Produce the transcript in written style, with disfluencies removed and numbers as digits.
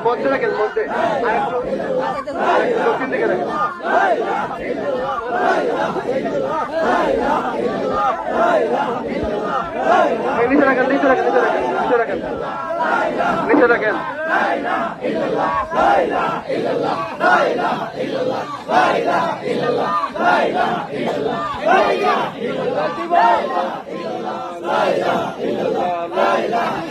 মধ্যে রাখেন, মধ্যে দক্ষিণ দিকে রাখেন। নিচে রাখেন, নিচে রাখেন, নিচে রাখেন, নিচে রাখেন, নিচে রাখেন। لا